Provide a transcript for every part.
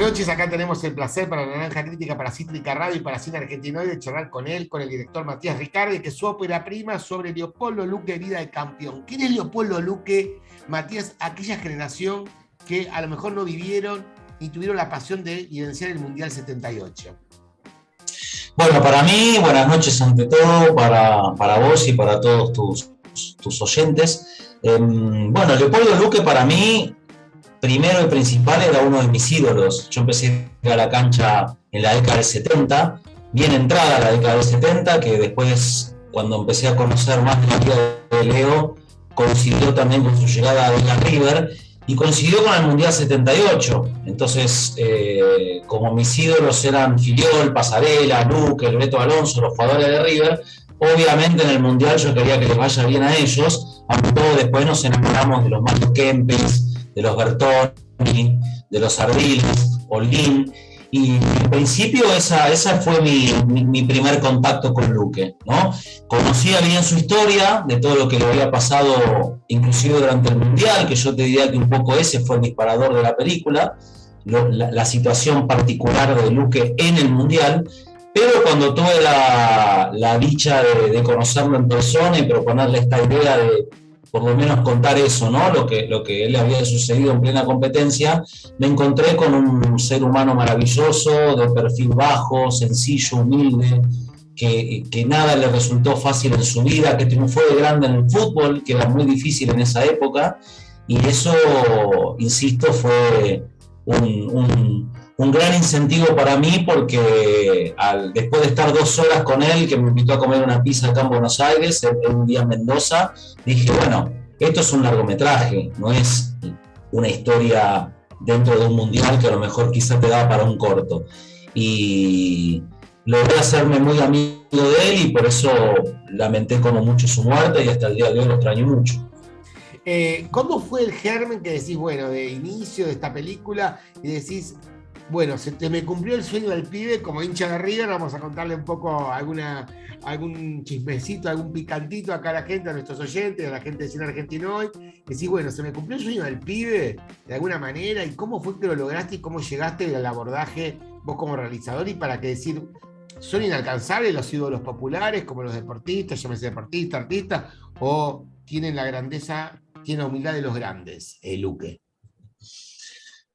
noches, acá tenemos el placer para la Naranja Crítica, para Cítrica Radio y para Cine Argentinoide de charlar con él, con el director Matías Riccardi, que es su ópera prima sobre Leopoldo Luque, Vida de Campeón. ¿Quién es Leopoldo Luque, Matías? Aquella generación que a lo mejor no vivieron ni tuvieron la pasión de vivenciar el Mundial 78. Bueno, para mí, buenas noches ante todo, para vos y para todos tus oyentes. Bueno, Leopoldo Luque para mí, primero y principal, era uno de mis ídolos. Yo empecé a ir a la cancha en la década del 70, bien entrada la década del 70, que después, cuando empecé a conocer más de la vida de Leo, coincidió también con su llegada a River y coincidió con el Mundial 78. Entonces, como mis ídolos eran Filiol, Pasarela, Luque, el Beto Alonso, los jugadores de River, obviamente en el Mundial yo quería que les vaya bien a ellos, aunque todos después nos enamoramos de los Mario Kempes, de los Bertoni, de los Ardiles, Olguín, y en principio esa fue mi primer contacto con Luque, ¿no? Conocía bien su historia, de todo lo que le había pasado, inclusive durante el Mundial, que yo te diría que un poco ese fue el disparador de la película, la situación particular de Luque en el Mundial, pero cuando tuve la dicha de conocerlo en persona y proponerle esta idea de por lo menos contar eso, ¿no? Lo que le había sucedido en plena competencia, me encontré con un ser humano maravilloso, de perfil bajo, sencillo, humilde, que nada le resultó fácil en su vida, que triunfó de grande en el fútbol, que era muy difícil en esa época, y eso, insisto, fue un gran incentivo para mí, porque después de estar 2 horas con él, que me invitó a comer una pizza acá en Buenos Aires, un día en Mendoza, dije, bueno, esto es un largometraje, no es una historia dentro de un mundial que a lo mejor quizá te da para un corto. Y logré hacerme muy amigo de él y por eso lamenté como mucho su muerte y hasta el día de hoy lo extraño mucho. ¿Cómo fue el germen que decís, bueno, de inicio de esta película y decís, bueno, se me cumplió el sueño del pibe, como hincha de River, vamos a contarle un poco algún chismecito, algún picantito acá a la gente, a nuestros oyentes, a la gente de Cine Argentinoide? Decís, bueno, se me cumplió el sueño del pibe, de alguna manera, ¿y cómo fue que lo lograste y cómo llegaste al abordaje vos como realizador? Y para que decir, ¿son inalcanzables los ídolos populares, como los deportistas, llámese deportista, artista, o tienen la grandeza, tienen la humildad de los grandes, Luque?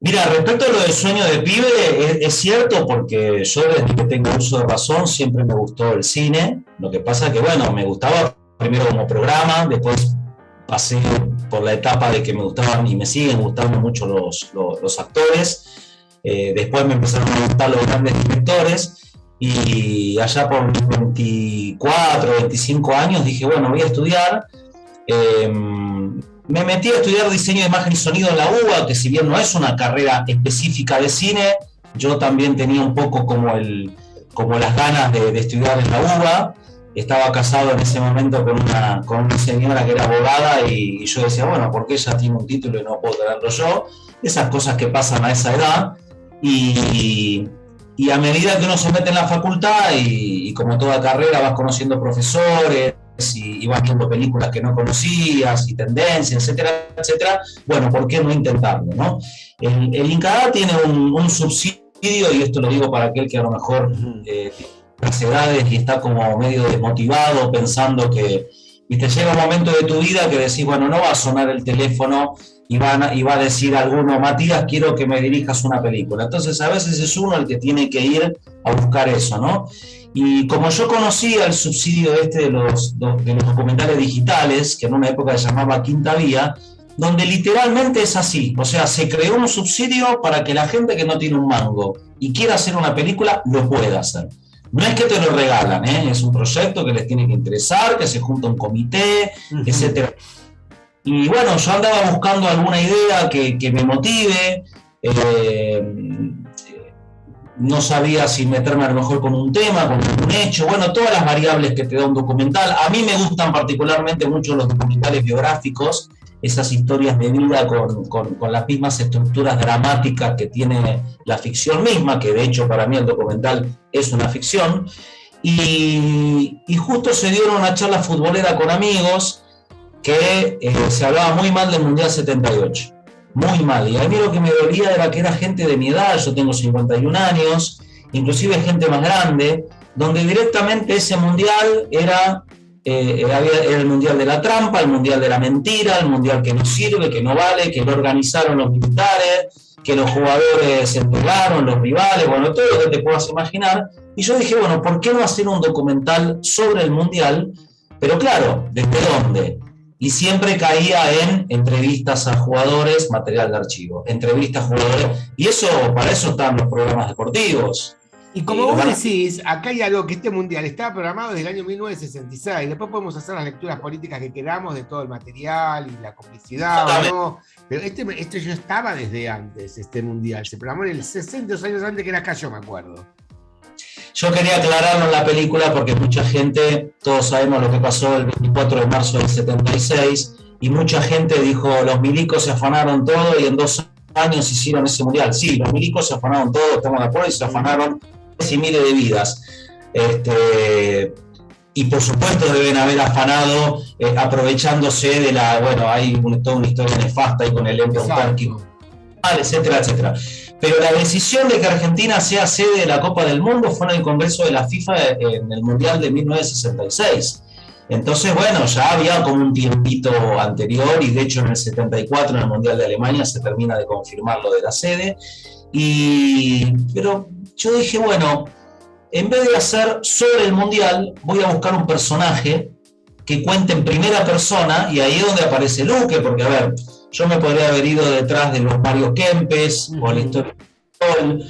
Mira, respecto a lo del sueño de pibe, es cierto, porque yo desde que tengo uso de razón siempre me gustó el cine. Lo que pasa es que, bueno, me gustaba primero como programa, después pasé por la etapa de que me gustaban y me siguen gustando mucho los actores. Después me empezaron a gustar los grandes directores y allá por mis 24, 25 años dije, bueno, voy a estudiar. Me metí a estudiar diseño de imagen y sonido en la UBA, que si bien no es una carrera específica de cine, yo también tenía un poco como las ganas de estudiar en la UBA. Estaba casado en ese momento con una señora que era abogada y yo decía, bueno, ¿por qué ella tiene un título y no puedo tenerlo yo? Esas cosas que pasan a esa edad. Y a medida que uno se mete en la facultad y como toda carrera vas conociendo profesores, y vas viendo películas que no conocías y tendencias, etcétera, etcétera, bueno, ¿por qué no intentarlo, no? El INCADA tiene un subsidio, y esto lo digo para aquel que a lo mejor las edades y está como medio desmotivado pensando que, viste, llega un momento de tu vida que decís, bueno, no va a sonar el teléfono y va a decir alguno, Matías, quiero que me dirijas una película. Entonces a veces es uno el que tiene que ir a buscar eso, ¿no? Y como yo conocía el subsidio de los documentales digitales, que en una época se llamaba Quinta Vía, donde literalmente es así, o sea, se creó un subsidio para que la gente que no tiene un mango y quiera hacer una película, lo pueda hacer. No es que te lo regalan, es un proyecto que les tiene que interesar, que se junta un comité, etcétera. Y bueno, yo andaba buscando alguna idea que me motive, no sabía si meterme a lo mejor con un tema, con un hecho, bueno, todas las variables que te da un documental. A mí me gustan particularmente mucho los documentales biográficos, esas historias de vida con las mismas estructuras dramáticas que tiene la ficción misma, que de hecho para mí el documental es una ficción. Y justo se dieron una charla futbolera con amigos que se hablaba muy mal del Mundial 78. muy mal. Y a mí lo que me dolía era que era gente de mi edad, yo tengo 51 años, inclusive gente más grande, donde directamente ese mundial era el mundial de la trampa, el mundial de la mentira, el mundial que no sirve, que no vale, que lo organizaron los militares, que los jugadores se entregaron, los rivales, bueno, todo lo que te puedas imaginar. Y yo dije, bueno, ¿por qué no hacer un documental sobre el mundial? Pero claro, ¿desde dónde? Y siempre caía en entrevistas a jugadores, material de archivo, entrevistas a jugadores, y eso, para eso están los programas deportivos. Y como vos decís, acá hay algo que este mundial estaba programado desde el año 1966. Después podemos hacer las lecturas políticas que queramos de todo el material y la complicidad, ¿no? Pero este ya estaba desde antes, este mundial. Se programó en el 62 años antes, que era acá, yo me acuerdo. Yo quería aclararlo en la película porque mucha gente, todos sabemos lo que pasó el 24 de marzo del 76, y mucha gente dijo, los milicos se afanaron todo y en 2 años hicieron ese mundial. Sí, los milicos se afanaron todo, estamos de acuerdo, y se afanaron y miles de vidas. Y por supuesto deben haber afanado aprovechándose de la, bueno, hay toda una historia nefasta ahí con el ente autárquico, etcétera, etcétera. Pero la decisión de que Argentina sea sede de la Copa del Mundo fue en el Congreso de la FIFA en el Mundial de 1966. Entonces, bueno, ya había como un tiempito anterior, y de hecho en el 74, en el Mundial de Alemania, se termina de confirmar lo de la sede. Pero yo dije, bueno, en vez de hacer sobre el Mundial, voy a buscar un personaje que cuente en primera persona, y ahí es donde aparece Luque, porque, a ver, yo me podría haber ido detrás de los Mario Kempes, o la historia de Paul,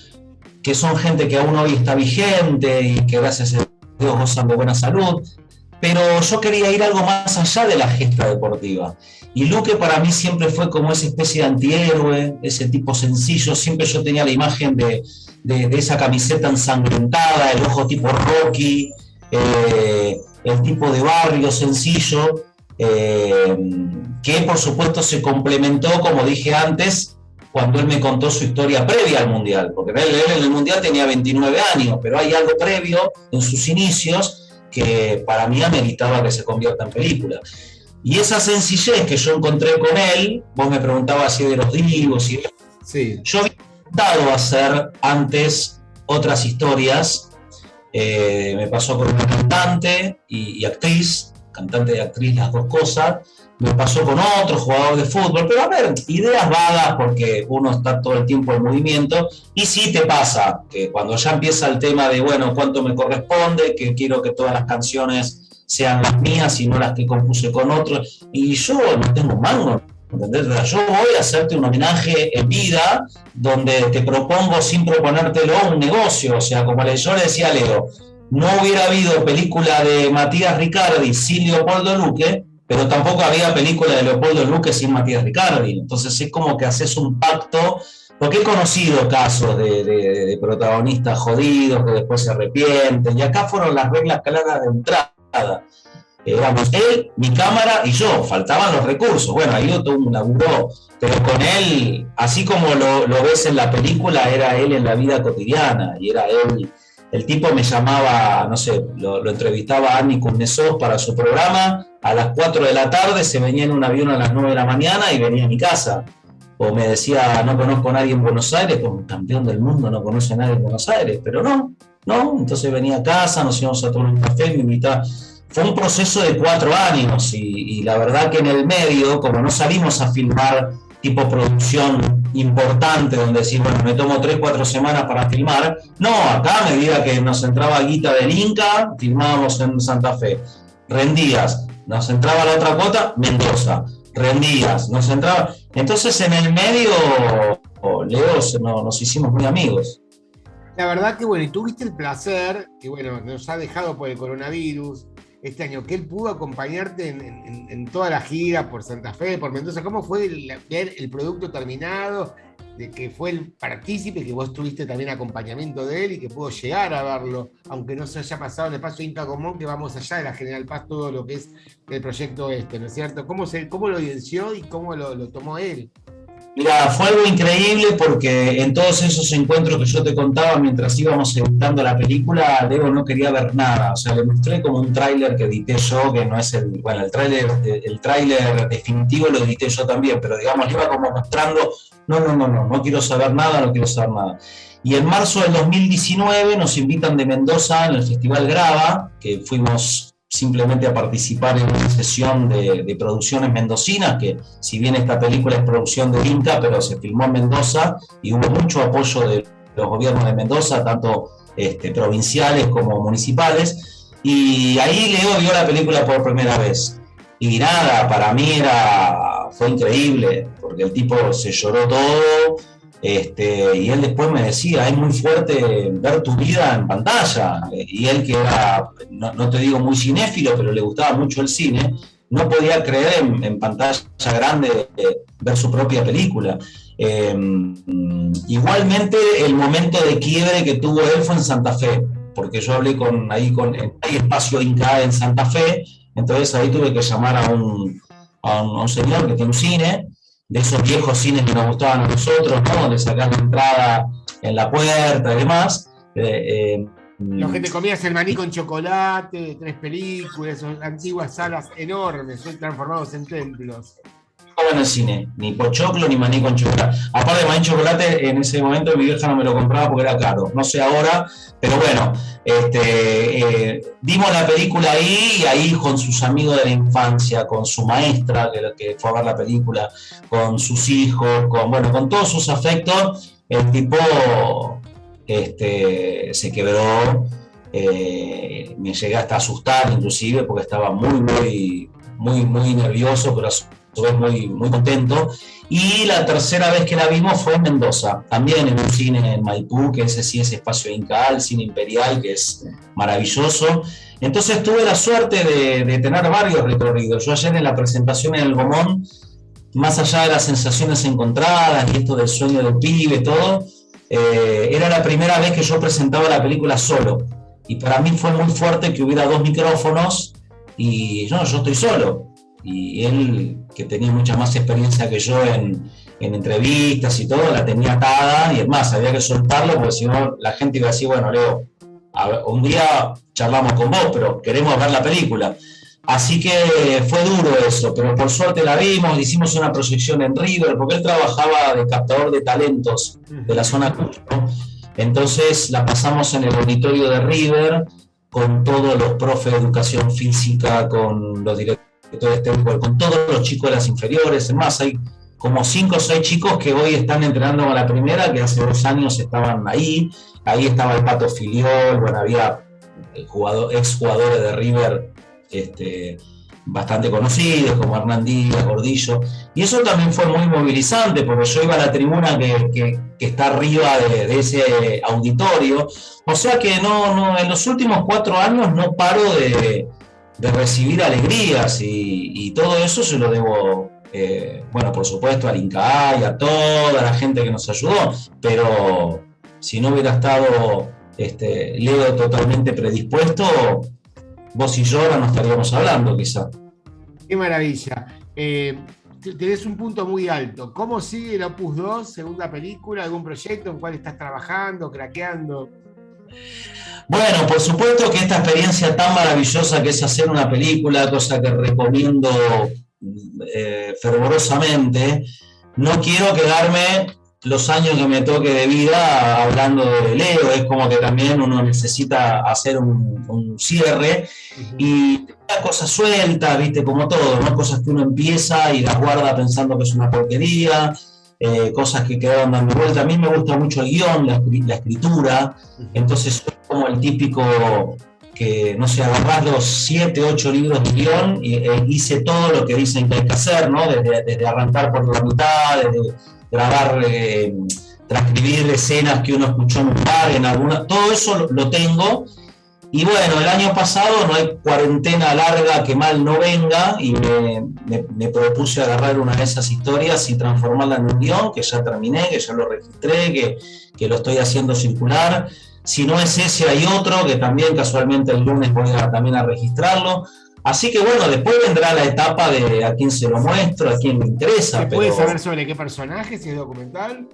que son gente que aún hoy está vigente y que gracias a Dios gozan de buena salud, pero yo quería ir algo más allá de la gesta deportiva. Y Luque para mí siempre fue como esa especie de antihéroe, ese tipo sencillo. Siempre yo tenía la imagen de esa camiseta ensangrentada, el ojo tipo Rocky, el tipo de barrio sencillo, que por supuesto se complementó, como dije antes, cuando él me contó su historia previa al Mundial, porque él en el Mundial tenía 29 años, pero hay algo previo en sus inicios que para mí ameritaba que se convierta en película. Y esa sencillez que yo encontré con él, vos me preguntabas si de los divos, sí. Yo había intentado hacer antes otras historias, me pasó con una cantante y actriz, cantante y actriz, las dos cosas, me pasó con otro jugador de fútbol, pero a ver, ideas vagas porque uno está todo el tiempo en movimiento, y sí te pasa que cuando ya empieza el tema de, bueno, cuánto me corresponde, que quiero que todas las canciones sean las mías y no las que compuse con otros, y yo no tengo un mango, ¿entendés? Yo voy a hacerte un homenaje en vida, donde te propongo sin proponértelo un negocio, o sea, como yo le decía a Leo, no hubiera habido película de Matías Riccardi sin Leopoldo Luque, pero tampoco había película de Leopoldo Luque sin Matías Riccardi. Entonces es como que haces un pacto, porque he conocido casos de protagonistas jodidos que después se arrepienten, y acá fueron las reglas claras de entrada. Éramos él, mi cámara y yo, faltaban los recursos. Bueno, ahí todo un laburo, pero con él, así como lo ves en la película, era él en la vida cotidiana, y era él. El tipo me llamaba, no sé, lo entrevistaba a Annie Kuznetsov para su programa, a las 4 de la tarde se venía en un avión a las 9 de la mañana y venía a mi casa. O me decía, no conozco a nadie en Buenos Aires, como campeón del mundo no conoce a nadie en Buenos Aires, pero no, entonces venía a casa, nos íbamos a tomar un café, me invitaba. Fue un proceso de 4 años y la verdad que en el medio, como no salimos a filmar tipo producción importante, donde decís, bueno, me tomo 3-4 semanas para filmar. No, acá a medida que nos entraba guita del Inca, filmábamos en Santa Fe. Rendías, nos entraba la otra cuota, Mendoza. Rendías, nos entraba. Entonces en el medio, Leo, nos hicimos muy amigos. La verdad que bueno, y tuviste el placer, que bueno, nos ha dejado por el coronavirus este año, que él pudo acompañarte en toda la gira por Santa Fe, por Mendoza. ¿Cómo fue ver el producto terminado? De que fue el partícipe, que vos tuviste también acompañamiento de él y que pudo llegar a verlo, aunque no se haya pasado en el espacio Inca Común, que vamos allá de la General Paz, todo lo que es el proyecto ¿no es cierto? ¿Cómo lo evidenció y cómo lo tomó él? Mira, fue algo increíble porque en todos esos encuentros que yo te contaba mientras íbamos editando la película, Leo no quería ver nada. O sea, le mostré como un tráiler que edité yo, que no es bueno, el tráiler definitivo lo edité yo también, pero digamos, le iba como mostrando, no quiero saber nada, no quiero saber nada. Y en marzo del 2019 nos invitan de Mendoza en el Festival Grava, que fuimos simplemente a participar en una sesión de producciones mendocinas, que si bien esta película es producción de Inca, pero se filmó en Mendoza y hubo mucho apoyo de los gobiernos de Mendoza, tanto provinciales como municipales, y ahí Leo vio la película por primera vez. Y nada, para mí fue increíble, porque el tipo se lloró todo. Y él después me decía, es muy fuerte ver tu vida en pantalla, y él que era, no te digo muy cinéfilo, pero le gustaba mucho el cine, no podía creer en pantalla grande ver su propia película. Igualmente el momento de quiebre que tuvo él fue en Santa Fe, porque yo hablé hay espacio Inca en Santa Fe, entonces ahí tuve que llamar a un señor que tiene un cine, de esos viejos cines que nos gustaban a nosotros, ¿no? Donde sacás la entrada en la puerta y demás. Los que te comías el maní con chocolate, 3 películas, esas antiguas salas enormes, hoy transformados en templos. En el cine, ni pochoclo ni maní con chocolate. Aparte de maní chocolate, en ese momento mi vieja no me lo compraba porque era caro. No sé ahora, pero bueno, vimos la película ahí, y ahí con sus amigos de la infancia, con su maestra que fue a ver la película, con sus hijos, con todos sus afectos, el tipo se quebró. Me llegué hasta a asustar inclusive porque estaba muy nervioso, pero estuve muy contento. Y la tercera vez que la vimos fue en Mendoza, también en un cine en Maipú, que ese sí es espacio Inca, el cine imperial, que es maravilloso. Entonces tuve la suerte de tener varios recorridos. Yo ayer en la presentación en el Gomón, más allá de las sensaciones encontradas y esto del sueño del pibe, todo, era la primera vez que yo presentaba la película solo. Y para mí fue muy fuerte que hubiera 2 micrófonos y yo estoy solo. Y él, que tenía mucha más experiencia que yo en entrevistas y todo, la tenía atada, y es más, había que soltarlo porque si no la gente iba a decir, bueno, Leo, un día charlamos con vos, pero queremos ver la película. Así que fue duro eso, pero por suerte la vimos, le hicimos una proyección en River, porque él trabajaba de captador de talentos de la zona Cuyo, ¿no? Entonces la pasamos en el auditorio de River, con todos los profes de educación física, con los directores, con todos los chicos de las inferiores. Es más, hay como 5 o 6 chicos que hoy están entrenando con la primera, que hace 2 años estaban ahí estaba el Pato Filiol, bueno, había exjugadores de River bastante conocidos, como Hernán Díaz, Gordillo, y eso también fue muy movilizante, porque yo iba a la tribuna que está arriba de ese auditorio, o sea que en los últimos 4 años no paro de recibir alegrías, y todo eso se lo debo, por supuesto, al INCA y a toda la gente que nos ayudó, pero si no hubiera estado Leo totalmente predispuesto, vos y yo ahora no estaríamos hablando, quizá. Qué maravilla. Tenés un punto muy alto. ¿Cómo sigue el Opus 2, segunda película? ¿Algún proyecto en cual estás trabajando, craqueando? Bueno, por supuesto que esta experiencia tan maravillosa que es hacer una película, cosa que recomiendo fervorosamente, no quiero quedarme los años que me toque de vida hablando de Leo. Es como que también uno necesita hacer un cierre, y hay cosas sueltas, viste, como todo, ¿no? Cosas que uno empieza y las guarda pensando que es una porquería, cosas que quedaron dando vuelta. A mí me gusta mucho el guión, la escritura, entonces soy como el típico que, no sé, agarrás los 7, 8 libros de guión y hice todo lo que dicen que hay que hacer, ¿no? Desde arrancar por la mitad, desde grabar, transcribir escenas que uno escuchó en un bar, todo eso lo tengo. Y bueno, el año pasado, no hay cuarentena larga que mal no venga, y me propuse agarrar una de esas historias y transformarla en un guión, que ya terminé, que ya lo registré, que lo estoy haciendo circular. Si no es ese, hay otro que también casualmente el lunes voy también a registrarlo. Así que bueno, después vendrá la etapa de a quién se lo muestro, a quién le interesa. ¿Se puede saber sobre qué personaje, si es documental?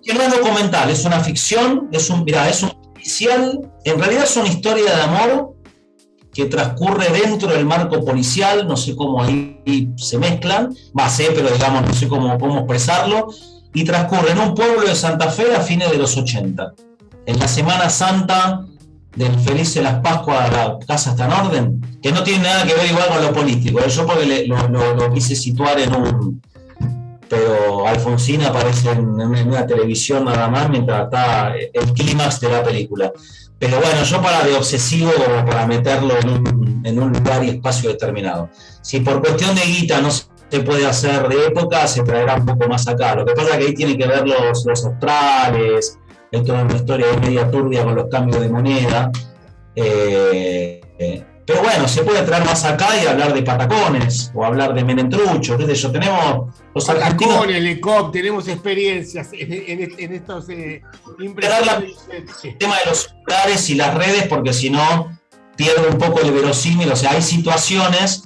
Que no es documental, es una ficción, mirá, es un policial, en realidad es una historia de amor que transcurre dentro del marco policial, no sé cómo ahí se mezclan, sé, pero digamos, no sé cómo expresarlo, y transcurre en un pueblo de Santa Fe a fines de los 80. En la Semana Santa del Feliz de las Pascuas, la casa está en orden, que no tiene nada que ver igual con lo político, yo porque lo quise situar en un... Pero Alfonsín aparece en una televisión nada más mientras está el clímax de la película. Pero bueno, yo para de obsesivo, para meterlo en un lugar y espacio determinado. Si por cuestión de guita no se puede hacer de época, se traerá un poco más acá. Lo que pasa es que ahí tiene que ver los australes, hay toda una historia de media turbia con los cambios de moneda. Pero bueno, se puede traer más acá y hablar de patacones o hablar de menentruchos, qué sé yo. Tenemos los argentinos. Patacones, Lecop, tenemos experiencias en estos impresionantes. El tema de los celulares y las redes, porque si no pierde un poco el verosímil. O sea, hay situaciones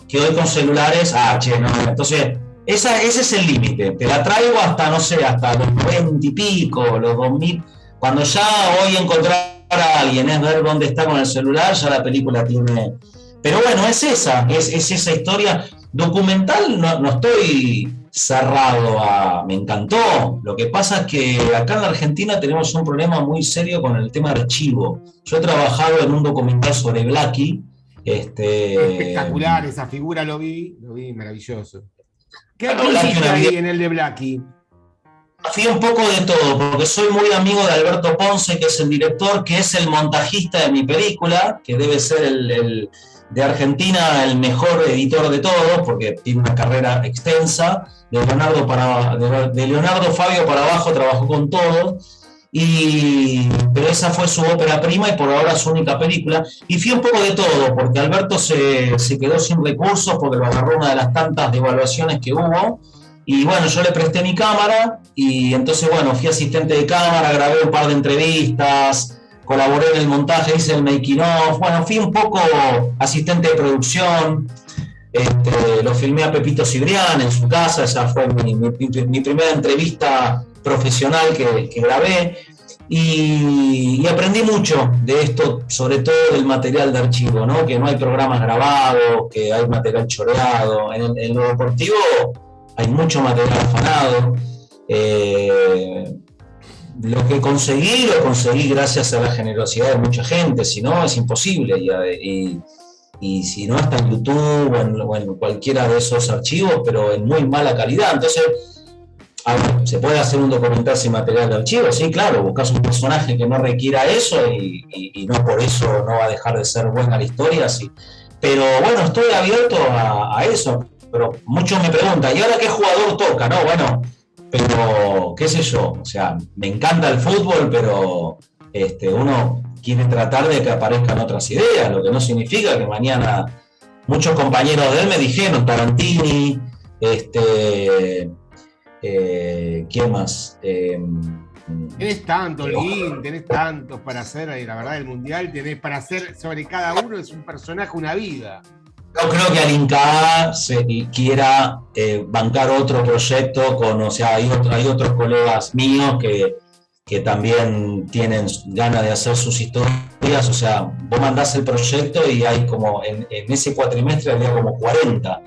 que hoy con celulares, no. Entonces, ese es el límite. Te la traigo hasta, no sé, hasta los 90 y pico, los 2000. Cuando ya hoy encontrar a alguien es ver dónde está con el celular, ya la película tiene... Pero bueno, es esa historia documental. No estoy cerrado me encantó. Lo que pasa es que acá en la Argentina tenemos un problema muy serio con el tema de archivo. Yo he trabajado en un documental sobre Blackie. Espectacular, esa figura lo vi maravilloso. ¿Qué hiciste ahí en el de Blackie? Fui un poco de todo, porque soy muy amigo de Alberto Ponce, que es el director, que es el montajista de mi película, que debe ser el de Argentina el mejor editor de todos, porque tiene una carrera extensa. De Leonardo Fabio para abajo trabajó con todo, pero esa fue su ópera prima y por ahora su única película. Y fui un poco de todo, porque Alberto se quedó sin recursos, porque lo agarró una de las tantas devaluaciones que hubo. Y bueno, yo le presté mi cámara y entonces, bueno, fui asistente de cámara, grabé un par de entrevistas, colaboré en el montaje, hice el making of, bueno, fui un poco asistente de producción, lo filmé a Pepito Cibrián en su casa, esa fue mi primera entrevista profesional que grabé, y aprendí mucho de esto, sobre todo del material de archivo, ¿no? Que no hay programas grabados, que hay material choreado. En lo deportivo hay mucho material afanado. Lo que conseguí, lo conseguí gracias a la generosidad de mucha gente, si no es imposible. Y si no, está en YouTube o en cualquiera de esos archivos, pero en muy mala calidad. Entonces, ¿se puede hacer un documental sin material de archivo? Sí, claro, buscas un personaje que no requiera eso y no por eso no va a dejar de ser buena la historia. Sí. Pero bueno, estoy abierto a eso. Pero muchos me preguntan, ¿y ahora qué jugador toca? No, bueno, pero qué sé yo, o sea, me encanta el fútbol, pero uno quiere tratar de que aparezcan otras ideas, lo que no significa que mañana muchos compañeros de él me dijeron, Tarantini, ¿quién más? Tenés tanto, Lin, tenés tantos para hacer, la verdad, el Mundial, tenés para hacer sobre cada uno, es un personaje, una vida. Yo creo que Alinca quiera bancar otro proyecto o sea, hay otros colegas míos que también tienen ganas de hacer sus historias. O sea, vos mandás el proyecto y hay como, en ese cuatrimestre había como 40.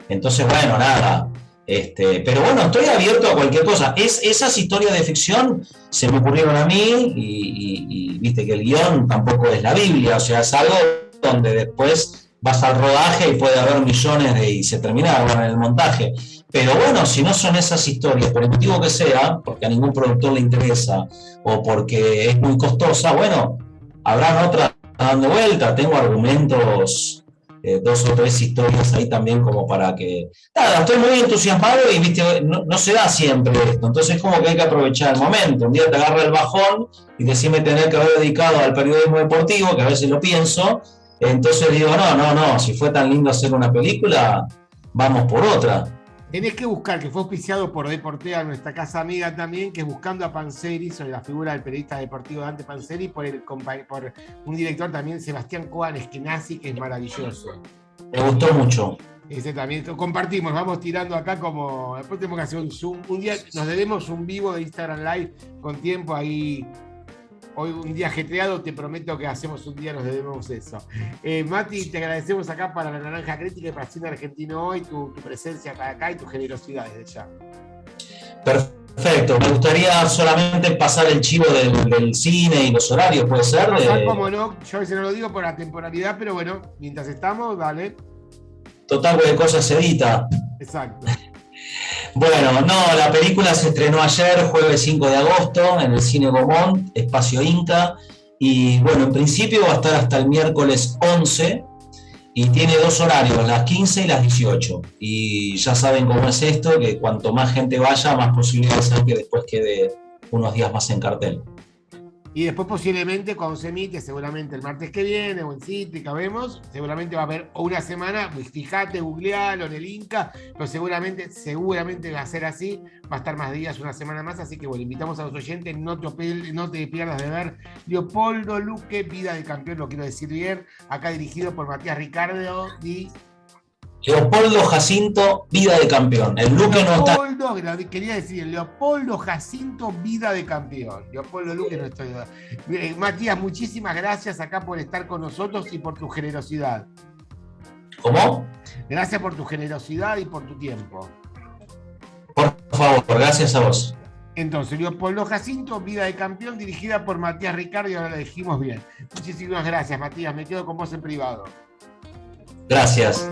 Entonces, bueno, nada. Pero bueno, estoy abierto a cualquier cosa. Esas historias de ficción se me ocurrieron a mí y viste que el guión tampoco es la Biblia. O sea, es algo donde después vas al rodaje y puede haber millones y se terminaron en el montaje. Pero bueno, si no son esas historias, por el motivo que sea, porque a ningún productor le interesa o porque es muy costosa, bueno, habrán otras dando vuelta. Tengo argumentos, 2 o 3 historias ahí también como para que... Nada, estoy muy entusiasmado y viste, no se da siempre esto, entonces como que hay que aprovechar el momento. Un día te agarra el bajón y decime tener que haber dedicado al periodismo deportivo, que a veces lo pienso. Entonces digo, no, si fue tan lindo hacer una película, vamos por otra. Tenés que buscar, que fue auspiciado por Deportea, nuestra casa amiga también, que es Buscando a Panzeri, sobre la figura del periodista deportivo Dante Panzeri, por un director también, Sebastián Coan Eskenazi, que es maravilloso. Me gustó mucho. Ese también compartimos, vamos tirando acá como. Después tenemos que hacer un Zoom. Un día nos debemos un vivo de Instagram Live con tiempo ahí. Hoy un día ajetreado, te prometo que hacemos un día, nos debemos eso. Mati, te agradecemos acá para la Naranja Crítica y para Cine Argentino Hoy, tu presencia acá y tu generosidad desde ya. Perfecto, me gustaría solamente pasar el chivo del cine y los horarios, ¿puede ser? Como no, yo a veces no lo digo por la temporalidad, pero bueno, mientras estamos, dale. Total, cualquier cosa se edita. Exacto. Bueno, no, la película se estrenó ayer, jueves 5 de agosto, en el Cine Gaumont, Espacio Inca, y bueno, en principio va a estar hasta el miércoles 11, y tiene 2 horarios, las 15 y las 18, y ya saben cómo es esto, que cuanto más gente vaya, más posibilidades hay que después quede unos días más en cartel. Y después posiblemente cuando se emite, seguramente el martes que viene o en Cítrica, vemos, seguramente va a haber una semana, fíjate, googlealo en el Inca, pero seguramente va a ser así, va a estar más días, una semana más, así que bueno, invitamos a los oyentes, no te pierdas de ver Leopoldo Luque, Vida de Campeón, lo quiero decir bien, acá dirigido por Matías Ricardo y... Leopoldo Jacinto, Vida de Campeón. El Luque no está. Quería decir, Leopoldo Jacinto, Vida de Campeón. Leopoldo Luque no estoy. Matías, muchísimas gracias acá por estar con nosotros y por tu generosidad. ¿Cómo? Gracias por tu generosidad y por tu tiempo. Por favor, gracias a vos. Entonces, Leopoldo Jacinto, Vida de Campeón, dirigida por Matías Ricardo, y ahora la dijimos bien. Muchísimas gracias, Matías. Me quedo con vos en privado. Gracias.